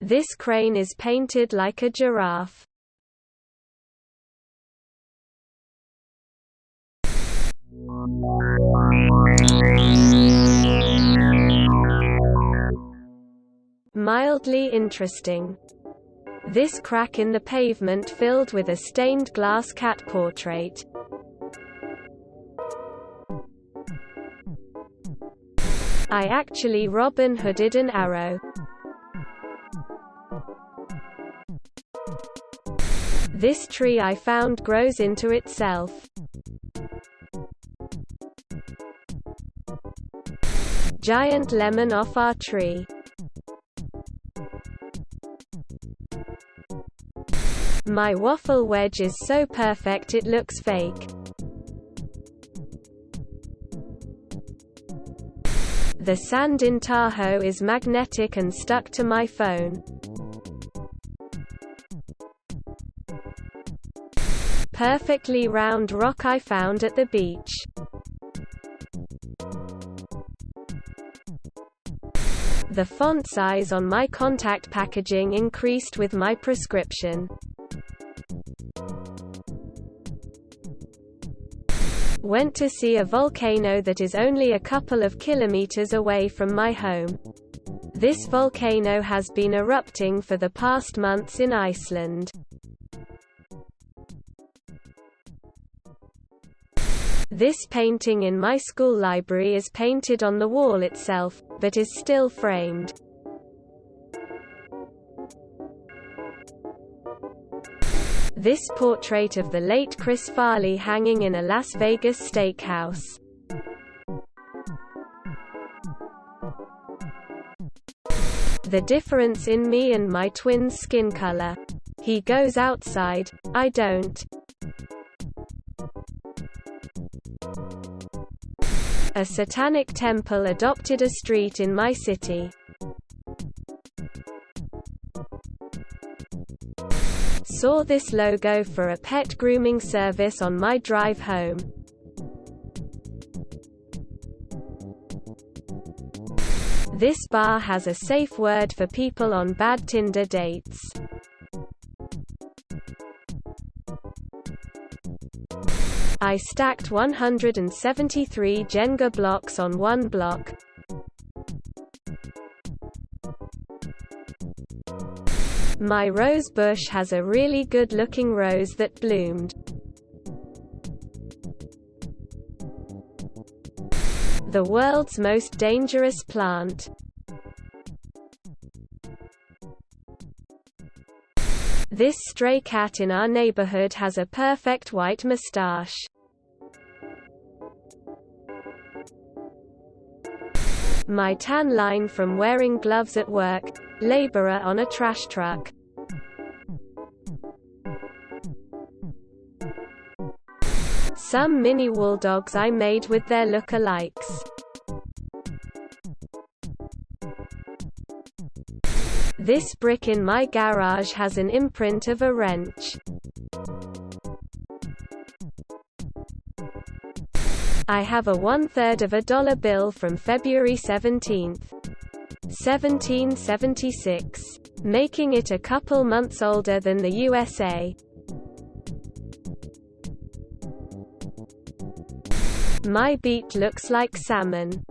This crane is painted like a giraffe. Mildly interesting. This crack in the pavement filled with a stained glass cat portrait. I actually Robin Hooded an arrow. This tree I found grows into itself. Giant lemon off our tree. My waffle wedge is so perfect it looks fake. The sand in Tahoe is magnetic and stuck to my phone. Perfectly round rock I found at the beach. The font size on my contact packaging increased with my prescription. Went to see a volcano that is only a couple of kilometers away from my home. This volcano has been erupting for the past months in Iceland. This painting in my school library is painted on the wall itself, but is still framed. This portrait of the late Chris Farley hanging in a Las Vegas steakhouse. The difference in me and my twin's skin color. He goes outside, I don't. A satanic temple adopted a street in my city. Saw this logo for a pet grooming service on my drive home. This bar has a safe word for people on bad Tinder dates. I stacked 173 Jenga blocks on one block. My rose bush has a really good-looking rose that bloomed. The world's most dangerous plant. This stray cat in our neighborhood has a perfect white mustache. My tan line from wearing gloves at work. Laborer on a trash truck. Some mini wool dogs I made with their look-alikes. This brick in my garage has an imprint of a wrench. I have a 1/3 of a dollar bill from February 17, 1776, making it a couple months older than the USA. My beet looks like salmon.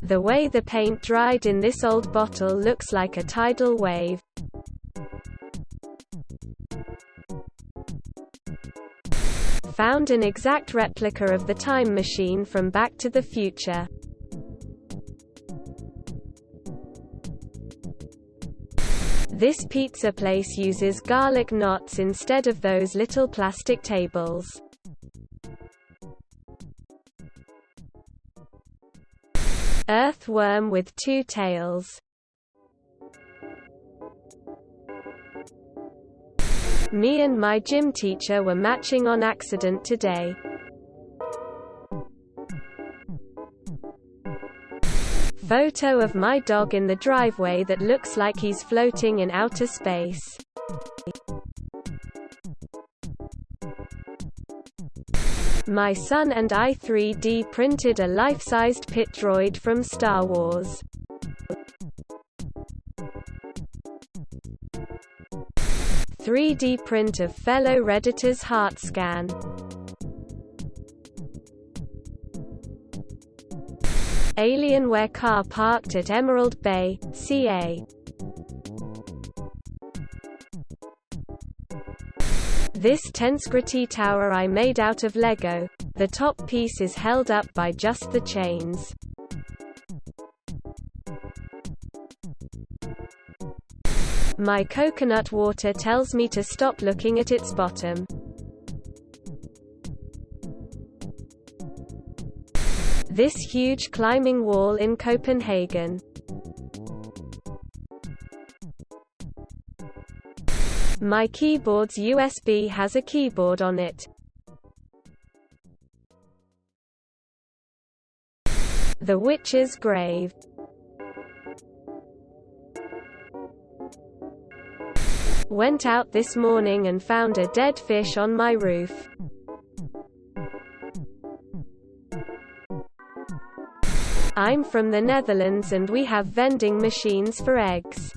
The way the paint dried in this old bottle looks like a tidal wave. Found an exact replica of the time machine from Back to the Future. This pizza place uses garlic knots instead of those little plastic tables. Earthworm with 2 tails. Me and my gym teacher were matching on accident today. Photo of my dog in the driveway that looks like he's floating in outer space. My son and I 3D printed a life-sized pit droid from Star Wars. .3D print of fellow Redditor's heart scan. Alienware car parked at Emerald Bay, CA. This Tensgrity tower I made out of Lego. The top piece is held up by just the chains. My coconut water tells me to stop looking at its bottom. This huge climbing wall in Copenhagen. My keyboard's USB has a keyboard on it. The Witch's Grave. Went out this morning and found a dead fish on my roof. I'm from the Netherlands and we have vending machines for eggs.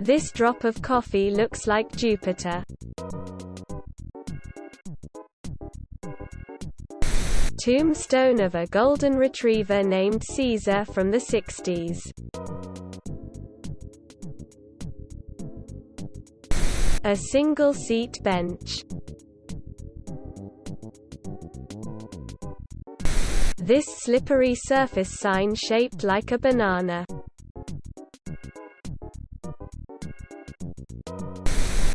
This drop of coffee looks like Jupiter. Tombstone of a golden retriever named Caesar from the 60s. A single-seat bench. This slippery surface sign shaped like a banana.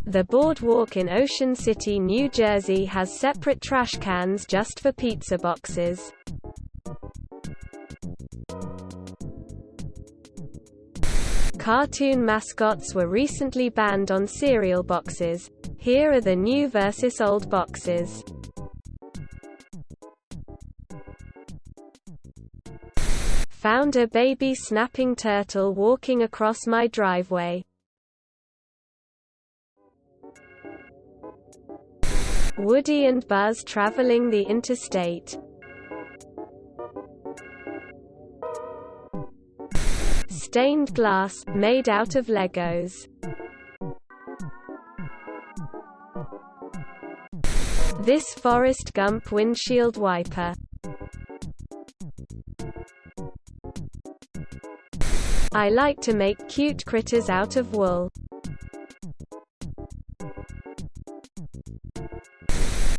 The boardwalk in Ocean City, New Jersey has separate trash cans just for pizza boxes. Cartoon mascots were recently banned on cereal boxes. Here are the new versus old boxes. Found a baby snapping turtle walking across my driveway. Woody and Buzz traveling the interstate. Stained glass, made out of Legos. This Forrest Gump windshield wiper. I like to make cute critters out of wool.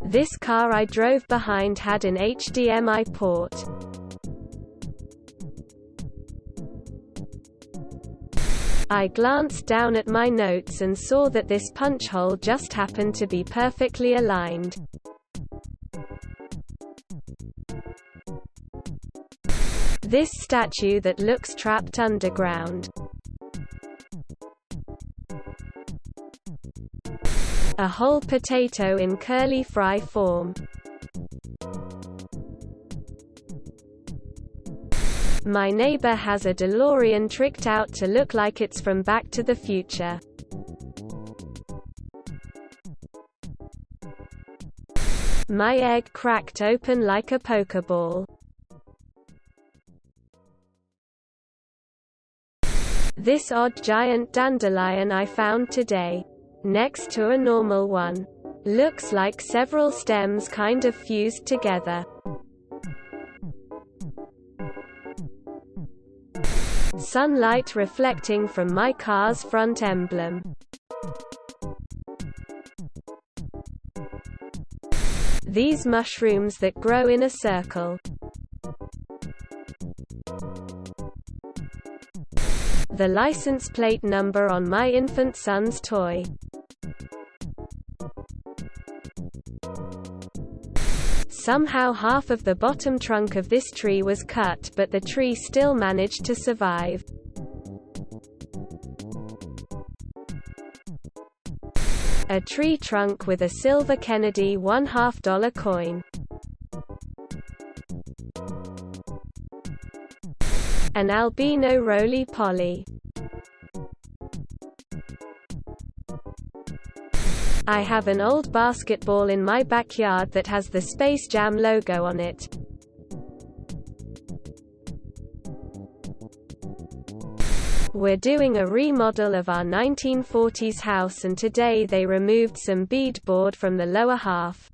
This car I drove behind had an HDMI port. I glanced down at my notes and saw that this punch hole just happened to be perfectly aligned. This statue that looks trapped underground. A whole potato in curly fry form. My neighbor has a DeLorean tricked out to look like it's from Back to the Future. My egg cracked open like a Pokeball. This odd giant dandelion I found today. Next to a normal one. Looks like several stems kind of fused together. Sunlight reflecting from my car's front emblem. These mushrooms that grow in a circle. The license plate number on my infant son's toy. Somehow half of the bottom trunk of this tree was cut, but the tree still managed to survive. A tree trunk with a silver Kennedy $1.50 coin. An albino roly-poly. I have an old basketball in my backyard that has the Space Jam logo on it. We're doing a remodel of our 1940s house, and today they removed some beadboard from the lower half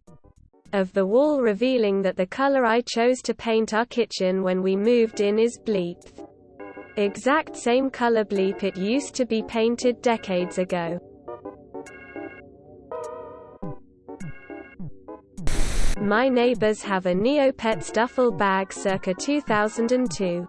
of the wall, revealing that the color I chose to paint our kitchen when we moved in is bleep. Exact same color bleep it used to be painted decades ago. My neighbors have a Neopets duffel bag circa 2002.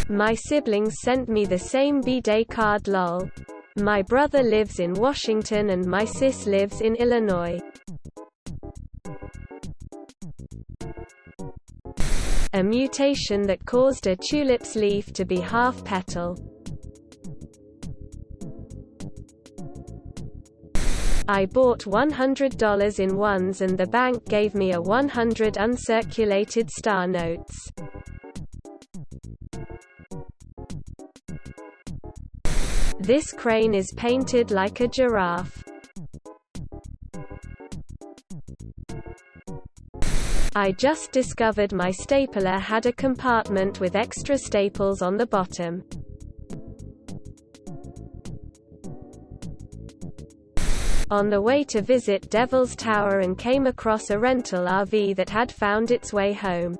My siblings sent me the same B-Day card lol. My brother lives in Washington and my sis lives in Illinois. A mutation that caused a tulip's leaf to be half petal. I bought $100 in ones and the bank gave me a 100 uncirculated star notes. This crane is painted like a giraffe. I just discovered my stapler had a compartment with extra staples on the bottom. On the way to visit Devil's Tower and came across a rental RV that had found its way home.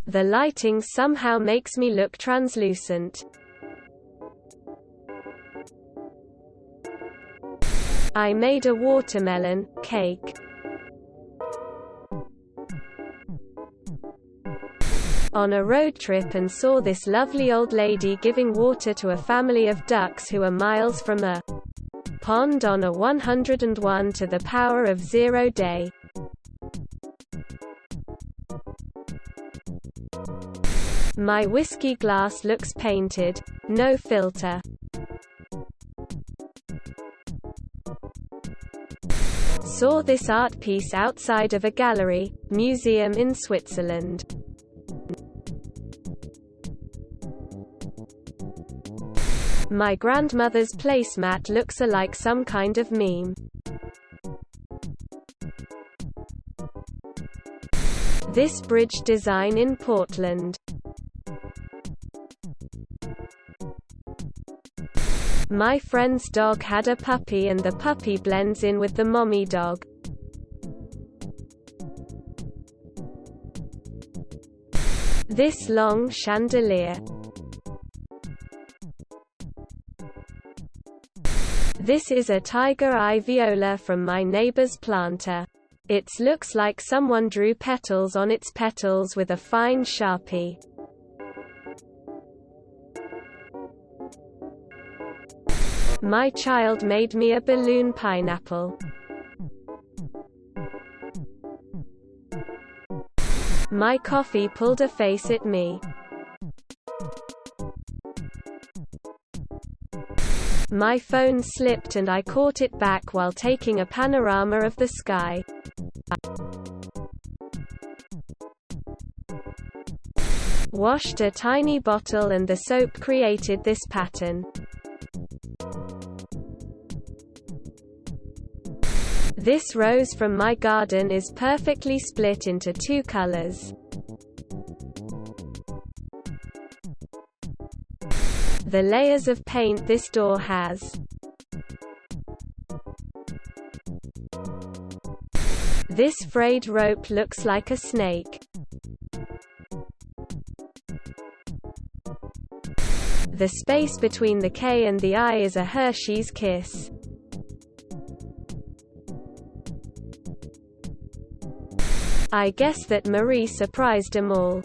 The lighting somehow makes me look translucent. I made a watermelon cake. On a road trip and saw this lovely old lady giving water to a family of ducks who are miles from a pond on a 101 to the power of 0 day. My whiskey glass looks painted, no filter. Saw this art piece outside of a gallery, museum in Switzerland. My grandmother's placemat looks like some kind of meme. This bridge design in Portland. My friend's dog had a puppy and the puppy blends in with the mommy dog. This long chandelier. This is a tiger eye viola from my neighbor's planter. It looks like someone drew petals on its petals with a fine Sharpie. My child made me a balloon pineapple. My coffee pulled a face at me. My phone slipped and I caught it back while taking a panorama of the sky. Washed a tiny bottle and the soap created this pattern. This rose from my garden is perfectly split into 2 colors. The layers of paint this door has. This frayed rope looks like a snake. The space between the K and the I is a Hershey's kiss. I guess that Marie surprised them all.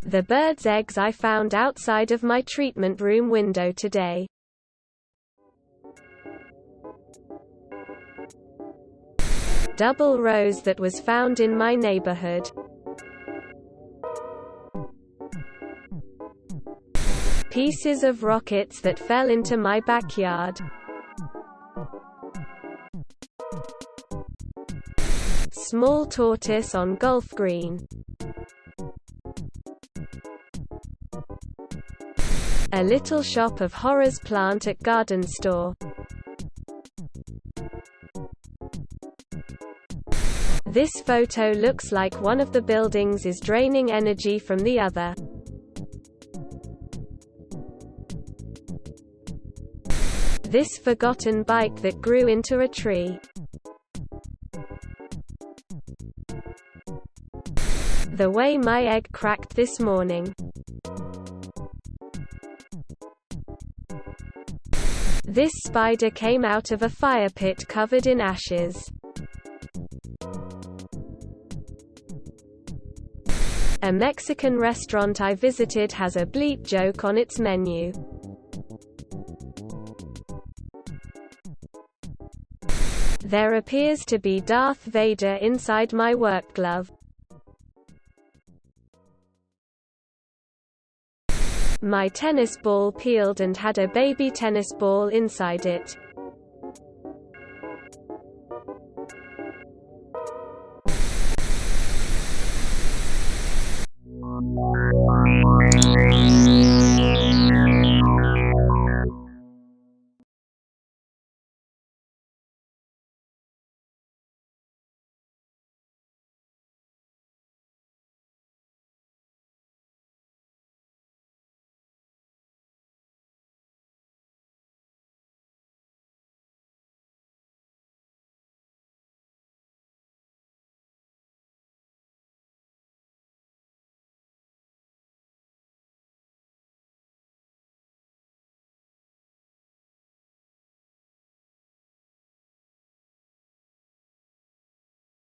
The bird's eggs I found outside of my treatment room window today. Double rose that was found in my neighborhood. Pieces of rockets that fell into my backyard. small tortoise on golf green. A little shop of horrors plant at garden store. This photo looks like one of the buildings is draining energy from the other. This forgotten bike that grew into a tree. The way my egg cracked this morning. This spider came out of a fire pit covered in ashes. A Mexican restaurant I visited has a bleep joke on its menu. There appears to be Darth Vader inside my work glove. My tennis ball peeled and had a baby tennis ball inside it.